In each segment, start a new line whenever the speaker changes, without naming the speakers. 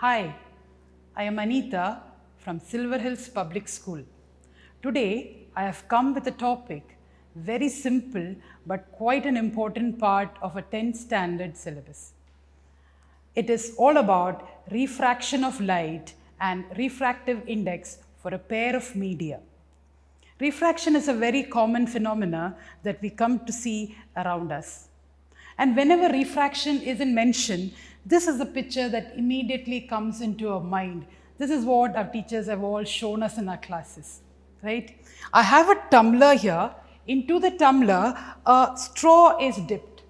Hi, I am Anita from Silver Hills Public School. Today, I have come with a topic very simple but quite an important part of a 10th standard syllabus. It is all about refraction of light and refractive index for a pair of media. Refraction is a very common phenomena that we come to see around us. And whenever refraction isn't mentioned, this is the picture that immediately comes into our mind. This is what our teachers have all shown us in our classes, right? I have a tumbler here. Into the tumbler, a straw is dipped.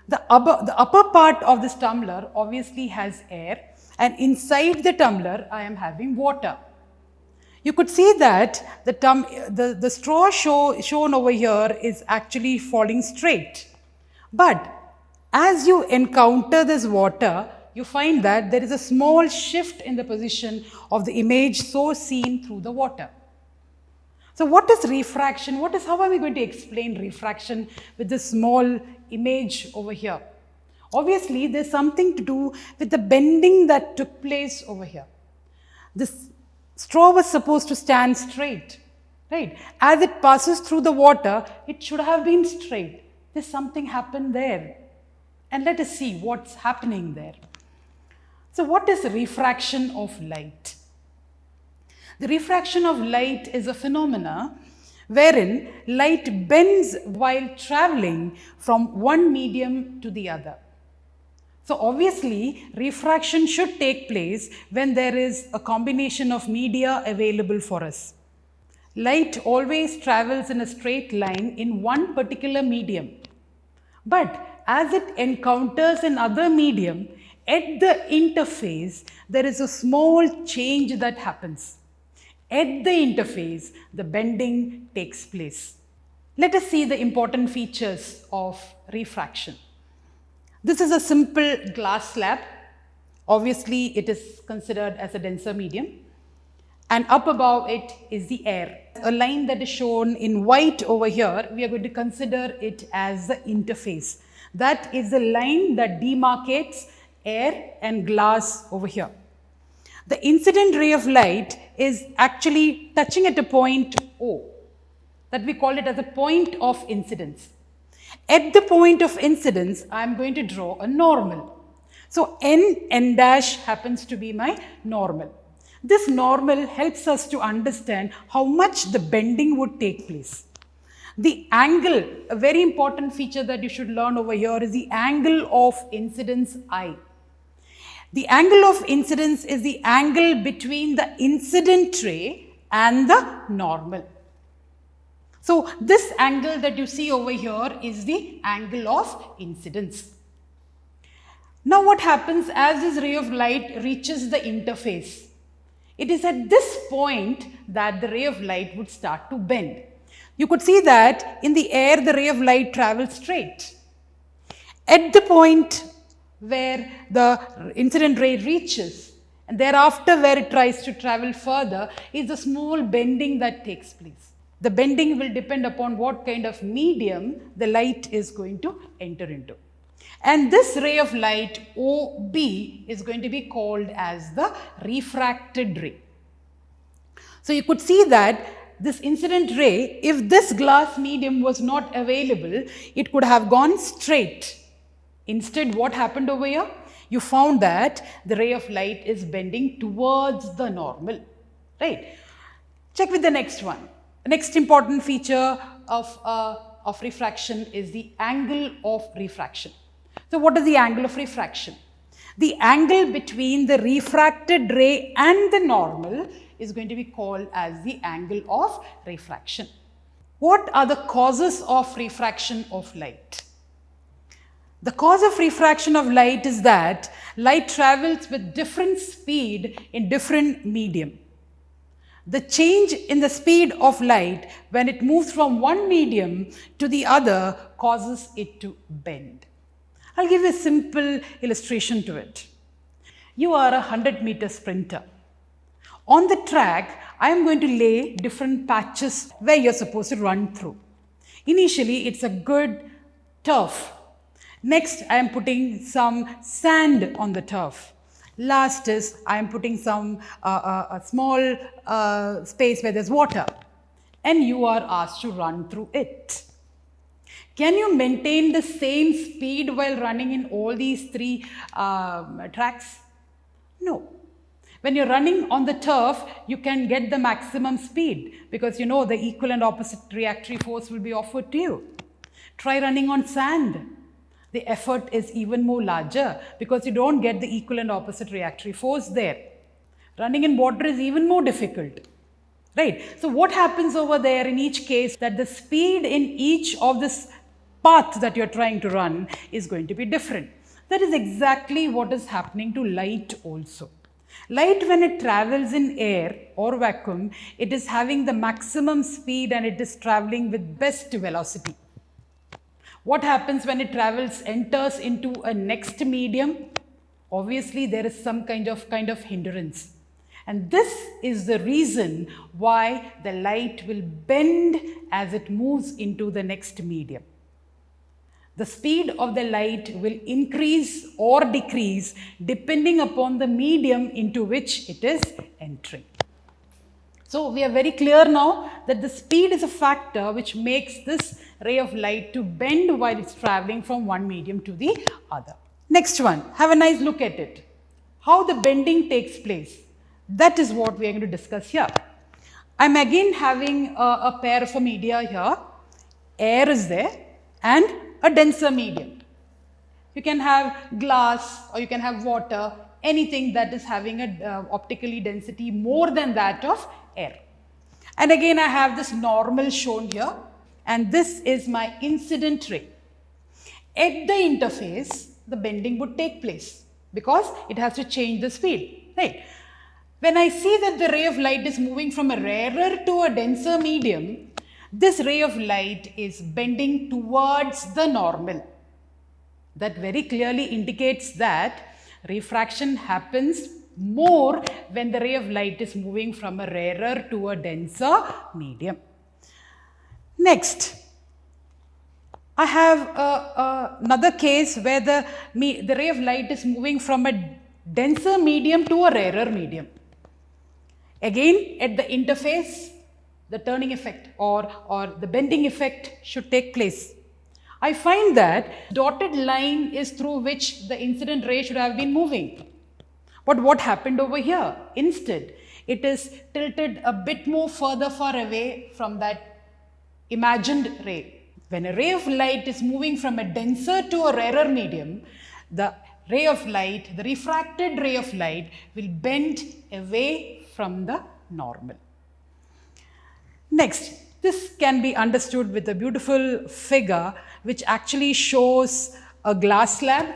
The upper part of this tumbler obviously has air, and inside the tumbler, I am having water. You could see that the straw shown over here is actually falling straight. But as you encounter this water, you find that there is a small shift in the position of the image so seen through the water. So what is refraction? How are we going to explain refraction with this small image over here? Obviously, there's something to do with the bending that took place over here. This straw was supposed to stand straight, right? As it passes through the water, it should have been straight. There's something happened there. And let us see what's happening there. So what is refraction of light? The refraction of light is a phenomena wherein light bends while traveling from one medium to the other. So obviously, refraction should take place when there is a combination of media available for us. Light always travels in a straight line in one particular medium. But as it encounters another medium, at the interface, there is a small change that happens. At the interface, the bending takes place. Let us see the important features of refraction. This is a simple glass slab. Obviously, it is considered as a denser medium. And up above it is the air. A line that is shown in white over here, we are going to consider it as the interface. That is the line that demarcates air and glass over here. The incident ray of light is actually touching at a point O, that we call it as a point of incidence. At the point of incidence, I am going to draw a normal. So n dash happens to be my normal. This normal helps us to understand how much the bending would take place. The angle, a very important feature that you should learn over here is the angle of incidence I. The angle of incidence is the angle between the incident ray and the normal. So this angle that you see over here is the angle of incidence. Now what happens as this ray of light reaches the interface? It is at this point that the ray of light would start to bend. You could see that in the air, the ray of light travels straight. At the point where the incident ray reaches, and thereafter where it tries to travel further, is a small bending that takes place. The bending will depend upon what kind of medium the light is going to enter into. And this ray of light, OB, is going to be called as the refracted ray. So you could see that this incident ray, if this glass medium was not available, it could have gone straight. Instead, what happened over here? You found that the ray of light is bending towards the normal, right? Check with the next one. The next important feature of refraction is the angle of refraction. So what is the angle of refraction? The angle between the refracted ray and the normal is going to be called as the angle of refraction. What are the causes of refraction of light? The cause of refraction of light is that light travels with different speed in different medium. The change in the speed of light when it moves from one medium to the other causes it to bend. I'll give you a simple illustration to it. You are a 100-meter sprinter. On the track, I am going to lay different patches where you're supposed to run through. Initially, it's a good turf. Next, I am putting some sand on the turf. Last is I am putting some a small space where there's water, and you are asked to run through it. Can you maintain the same speed while running in all these three tracks? No. When you're running on the turf, you can get the maximum speed because you know the equal and opposite reactory force will be offered to you. Try running on sand. The effort is even more larger because you don't get the equal and opposite reactory force there. Running in water is even more difficult. Right? So what happens over there in each case, that the speed in each of this path that you're trying to run is going to be different. That is exactly what is happening to light also. Light, when it travels in air or vacuum, it is having the maximum speed and it is traveling with best velocity. What happens when it enters into a next medium? Obviously, there is some kind of hindrance. And this is the reason why the light will bend as it moves into the next medium. The speed of the light will increase or decrease depending upon the medium into which it is entering. So we are very clear now that the speed is a factor which makes this ray of light to bend while it's traveling from one medium to the other. Next one, have a nice look at it. How the bending takes place. That is what we are going to discuss here. I'm again having a pair of a media here. Air is there and a denser medium. You can have glass or you can have water, anything that is having a optically density more than that of air. And again I have this normal shown here, and this is my incident ray. At the interface, the bending would take place because it has to change the speed, right? When I see that the ray of light is moving from a rarer to a denser medium, this ray of light is bending towards the normal. That very clearly indicates that refraction happens more when the ray of light is moving from a rarer to a denser medium. Next, I have another case where the ray of light is moving from a denser medium to a rarer medium. Again, at the interface, the turning effect or the bending effect should take place. I find that dotted line is through which the incident ray should have been moving. But what happened over here? Instead, it is tilted a bit more far away from that imagined ray. When a ray of light is moving from a denser to a rarer medium, the ray of light, the refracted ray of light, will bend away from the normal. Next, this can be understood with a beautiful figure which actually shows a glass slab.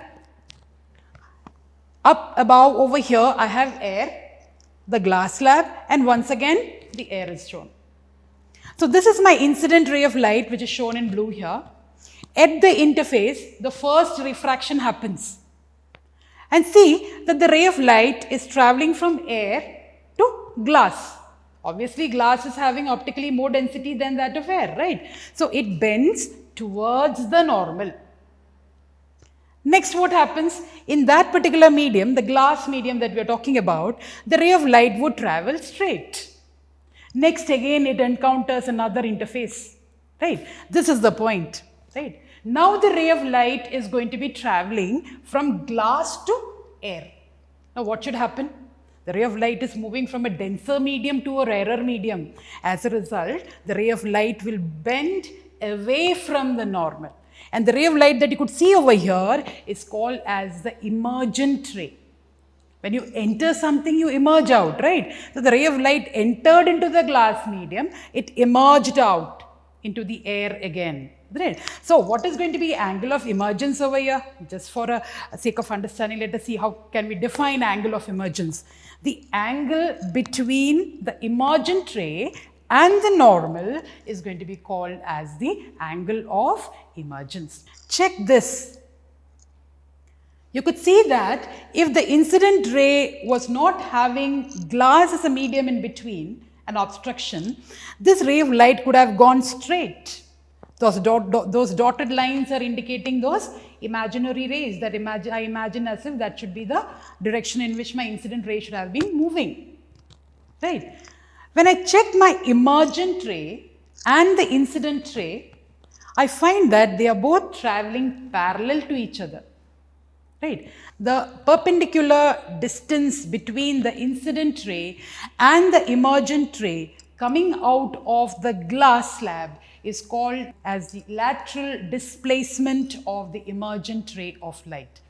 Up above over here, I have air, the glass slab, and once again, the air is shown. So this is my incident ray of light, which is shown in blue here. At the interface, the first refraction happens. And see that the ray of light is traveling from air to glass. Obviously, glass is having optically more density than that of air, right? So it bends towards the normal. Next, what happens? In that particular medium, the glass medium that we are talking about, the ray of light would travel straight. Next, again, it encounters another interface, right? This is the point, right? Now, the ray of light is going to be traveling from glass to air. Now, what should happen? The ray of light is moving from a denser medium to a rarer medium. As a result, the ray of light will bend away from the normal. And the ray of light that you could see over here is called as the emergent ray. When you enter something, you emerge out, right? So the ray of light entered into the glass medium, it emerged out into the air again. Right? So what is going to be angle of emergence over here? Just for a sake of understanding, let us see how can we define angle of emergence. The angle between the emergent ray and the normal is going to be called as the angle of emergence. Check this. You could see that if the incident ray was not having glass as a medium in between, an obstruction, this ray of light could have gone straight. Those dotted lines are indicating those imaginary rays that I imagine as if that should be the direction in which my incident ray should have been moving. Right? When I check my emergent ray and the incident ray, I find that they are both traveling parallel to each other. Right? The perpendicular distance between the incident ray and the emergent ray coming out of the glass slab is called as the lateral displacement of the emergent ray of light.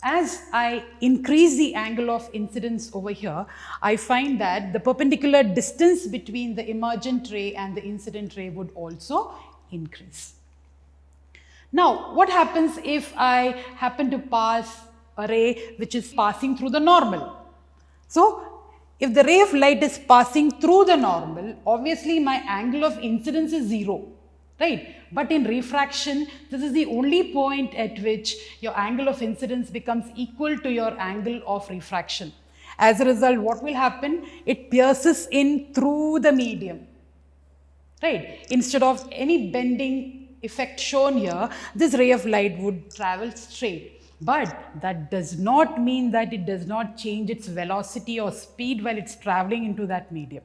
As I increase the angle of incidence over here, I find that the perpendicular distance between the emergent ray and the incident ray would also increase. Now, what happens if I happen to pass a ray which is passing through the normal? So, if the ray of light is passing through the normal, obviously my angle of incidence is 0, right? But in refraction, this is the only point at which your angle of incidence becomes equal to your angle of refraction. As a result, what will happen? It pierces in through the medium, right? Instead of any bending effect shown here, this ray of light would travel straight. But that does not mean that it does not change its velocity or speed while it's traveling into that medium.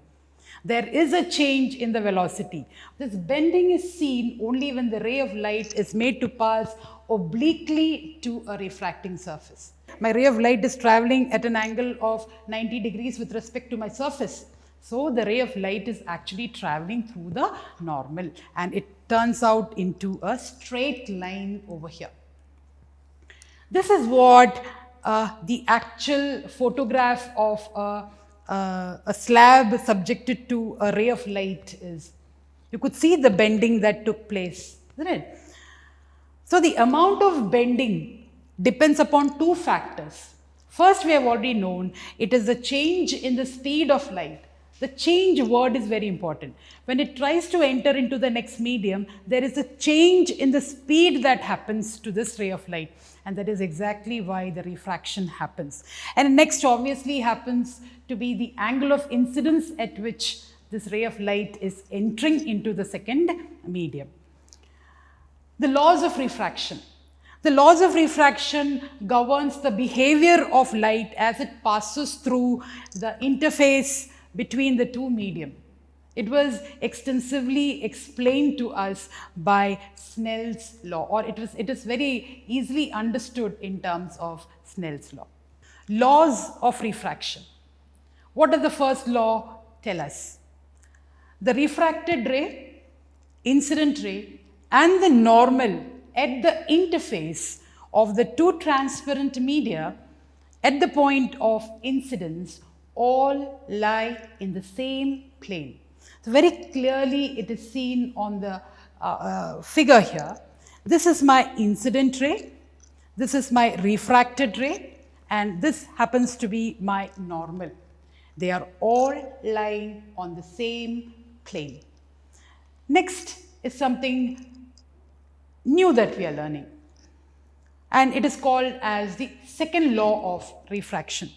There is a change in the velocity. This bending is seen only when the ray of light is made to pass obliquely to a refracting surface. My ray of light is traveling at an angle of 90 degrees with respect to my surface. So the ray of light is actually traveling through the normal and it turns out into a straight line over here. This is what the actual photograph of a slab subjected to a ray of light is. You could see the bending that took place, isn't it? So the amount of bending depends upon two factors. First, we have already known it is the change in the speed of light. The change word is very important. When it tries to enter into the next medium, there is a change in the speed that happens to this ray of light. And that is exactly why the refraction happens. And next obviously happens to be the angle of incidence at which this ray of light is entering into the second medium. The laws of refraction. The laws of refraction governs the behavior of light as it passes through the interface between the two medium. It was extensively explained to us by Snell's law, or it is very easily understood in terms of Snell's law. Laws of refraction. What does the first law tell us? The refracted ray, incident ray, and the normal at the interface of the two transparent media at the point of incidence all lie in the same plane. So very clearly it is seen on the figure here. This is my incident ray, this is my refracted ray, and this happens to be my normal. They are all lying on the same plane. Next is something new that we are learning, and it is called as the second law of refraction.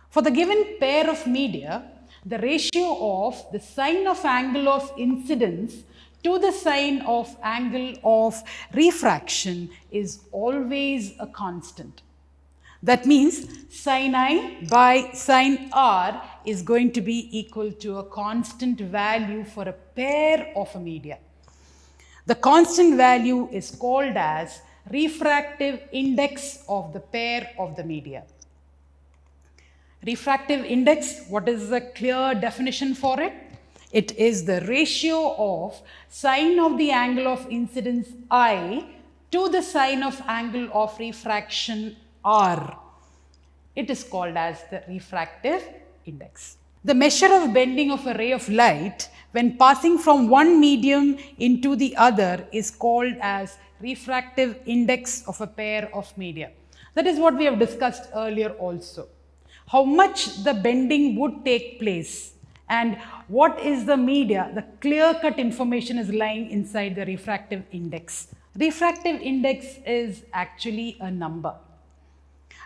For the given pair of media, the ratio of the sine of angle of incidence to the sine of angle of refraction is always a constant. That means sine I by sine R is going to be equal to a constant value for a pair of a media. The constant value is called as refractive index of the pair of the media. Refractive index, what is the clear definition for it? It is the ratio of sine of the angle of incidence I to the sine of angle of refraction R. It is called as the refractive index. The measure of bending of a ray of light when passing from one medium into the other is called as refractive index of a pair of media. That is what we have discussed earlier also. How much the bending would take place and what is the media, the clear-cut information is lying inside the refractive index. Refractive index is actually a number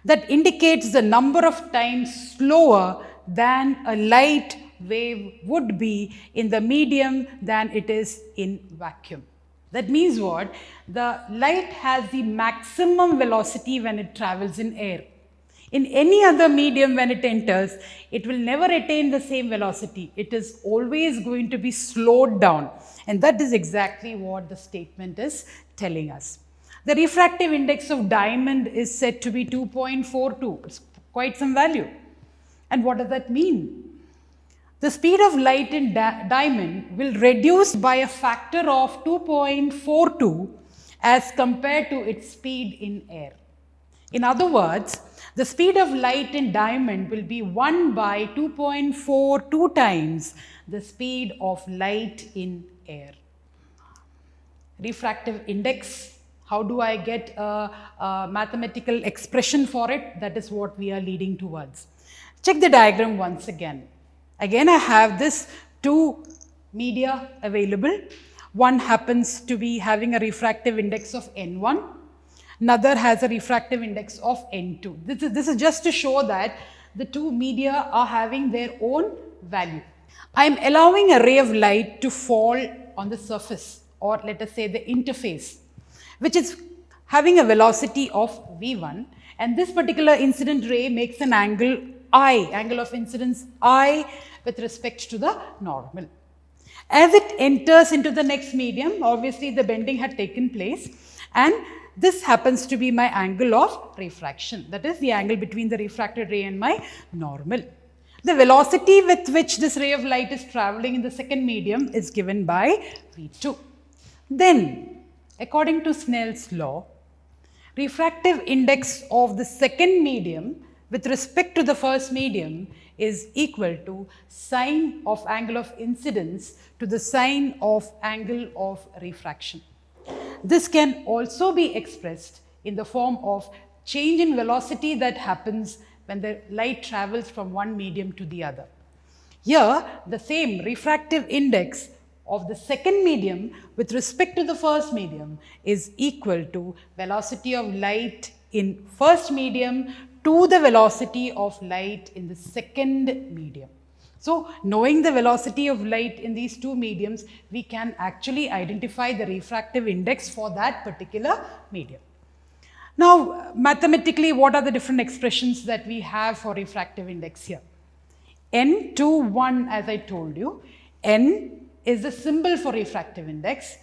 that indicates the number of times slower than a light wave would be in the medium than it is in vacuum. That means what? The light has the maximum velocity when it travels in air. In any other medium, when it enters, it will never attain the same velocity. It is always going to be slowed down. And that is exactly what the statement is telling us. The refractive index of diamond is said to be 2.42. It's quite some value. And what does that mean? The speed of light in diamond will reduce by a factor of 2.42 as compared to its speed in air. In other words, the speed of light in diamond will be 1 by 2.42 times the speed of light in air. Refractive index, how do I get a mathematical expression for it? That is what we are leading towards. Check the diagram once again. Again, I have this two media available. One happens to be having a refractive index of N1. Another has a refractive index of N2. This is just to show that the two media are having their own value. I am allowing a ray of light to fall on the surface, or let us say the interface, which is having a velocity of V1, and this particular incident ray makes an angle I, angle of incidence I, with respect to the normal. As it enters into the next medium, obviously the bending had taken place, and this happens to be my angle of refraction. That is the angle between the refracted ray and my normal. The velocity with which this ray of light is traveling in the second medium is given by V2. Then, according to Snell's law, refractive index of the second medium with respect to the first medium is equal to sine of angle of incidence to the sine of angle of refraction. This can also be expressed in the form of change in velocity that happens when the light travels from one medium to the other. Here, the same refractive index of the second medium with respect to the first medium is equal to velocity of light in first medium to the velocity of light in the second medium. So, knowing the velocity of light in these two mediums, we can actually identify the refractive index for that particular medium. Now, mathematically, what are the different expressions that we have for refractive index here? N21, as I told you, N is the symbol for refractive index.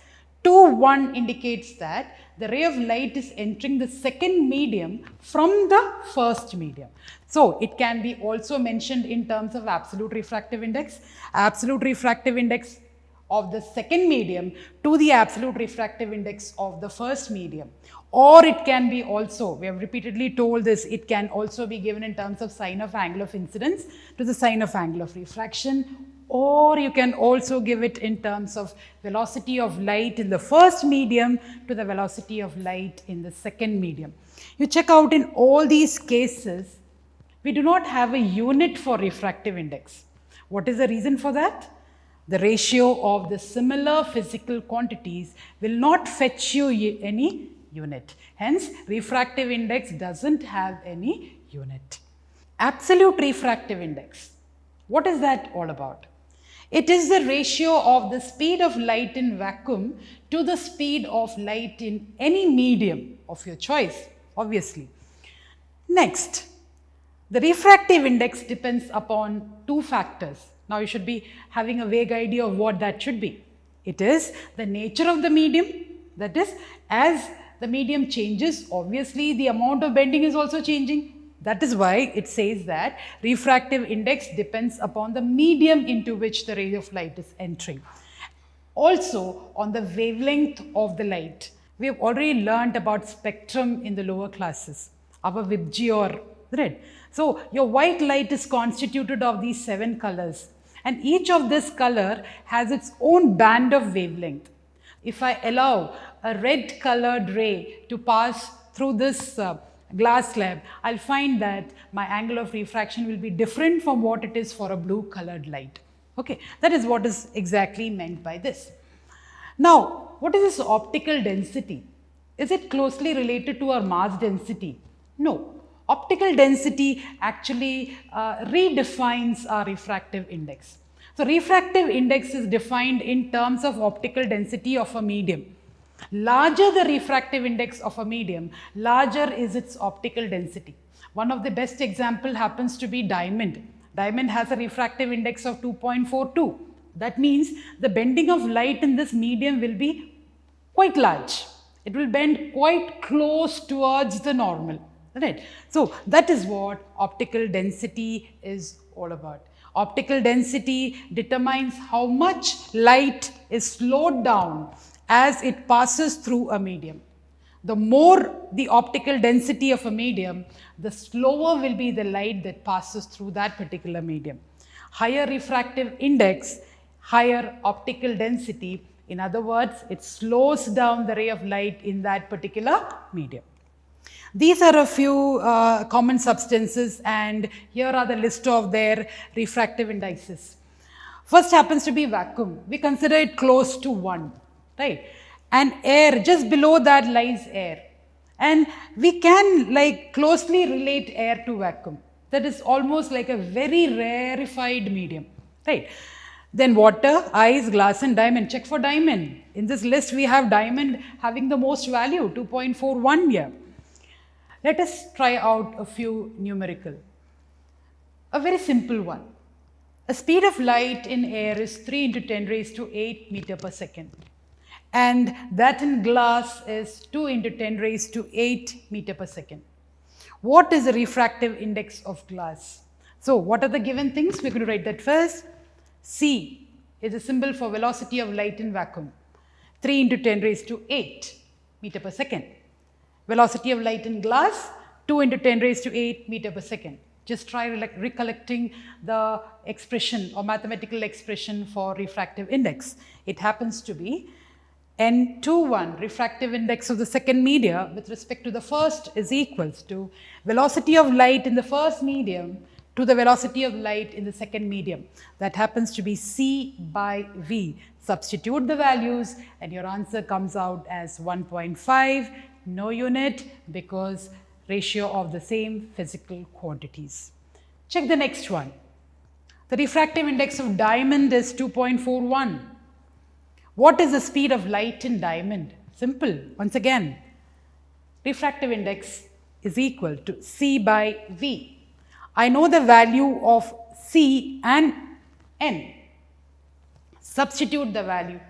2,1 indicates that the ray of light is entering the second medium from the first medium. So, it can be also mentioned in terms of absolute refractive index. Absolute refractive index of the second medium to the absolute refractive index of the first medium. Or it can be also, we have repeatedly told this, it can also be given in terms of sine of angle of incidence to the sine of angle of refraction. Or you can also give it in terms of velocity of light in the first medium to the velocity of light in the second medium. You check out in all these cases, we do not have a unit for refractive index. What is the reason for that? The ratio of the similar physical quantities will not fetch you any unit. Hence, refractive index doesn't have any unit. Absolute refractive index. What is that all about? It is the ratio of the speed of light in vacuum to the speed of light in any medium of your choice, obviously. Next, the refractive index depends upon two factors. Now, you should be having a vague idea of what that should be. It is the nature of the medium, that is, as the medium changes, obviously the amount of bending is also changing. That is why it says that refractive index depends upon the medium into which the ray of light is entering. Also, on the wavelength of the light. We have already learnt about spectrum in the lower classes, our VIBGY or red. So, your white light is constituted of these 7 colors, and each of this color has its own band of wavelength. If I allow a red colored ray to pass through this glass slab, I'll find that my angle of refraction will be different from what it is for a blue colored light. Okay, that is what is exactly meant by this. Now, what is this optical density? Is it closely related to our mass density? No. Optical density actually redefines our refractive index. So, refractive index is defined in terms of optical density of a medium. Larger the refractive index of a medium, larger is its optical density. One of the best example happens to be diamond. Diamond has a refractive index of 2.42. That means the bending of light in this medium will be quite large. It will bend quite close towards the normal. Right? So that is what optical density is all about. Optical density determines how much light is slowed down as it passes through a medium. The more the optical density of a medium, the slower will be the light that passes through that particular medium. Higher refractive index, higher optical density. In other words, it slows down the ray of light in that particular medium. These are a few common substances, and here are the list of their refractive indices. First happens to be vacuum. We consider it close to 1, right? And air, just below that lies air. And we can closely relate air to vacuum. That is almost like a very rarefied medium, right? Then water, ice, glass and diamond. Check for diamond. In this list we have diamond having the most value, 2.41 here. Let us try out a few numerical. A very simple one. A speed of light in air is 3 into 10 raised to 8 meter per second. And that in glass is 2 into 10 raised to 8 meter per second. What is the refractive index of glass? So what are the given things? We're going to write that first. C is a symbol for velocity of light in vacuum. 3 into 10 raised to 8 meter per second. Velocity of light in glass, 2 into 10 raised to 8 meter per second. Just try recollecting the expression or mathematical expression for refractive index. It happens to be N21, refractive index of the second media with respect to the first, is equals to velocity of light in the first medium to the velocity of light in the second medium. That happens to be C by V. Substitute the values and your answer comes out as 1.5. No unit because ratio of the same physical quantities. Check the next one. The refractive index of diamond is 2.41. What is the speed of light in diamond? Simple. Once again, refractive index is equal to C by V. I know the value of C and N. Substitute the value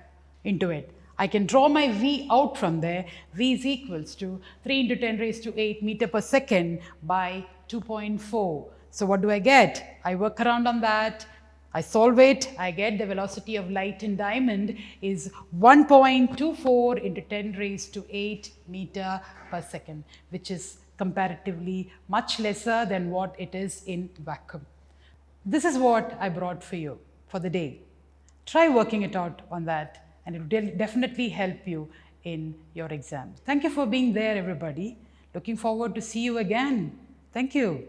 into it. I can draw my V out from there. V is equals to 3 into 10 raised to 8 meter per second by 2.4. So what do I get? I work around on that. I solve it. I get the velocity of light in diamond is 1.24 into 10 raised to 8 meter per second, which is comparatively much lesser than what it is in vacuum. This is what I brought for you for the day. Try working it out on that, and it will definitely help you in your exam. Thank you for being there, everybody. Looking forward to see you again. Thank you.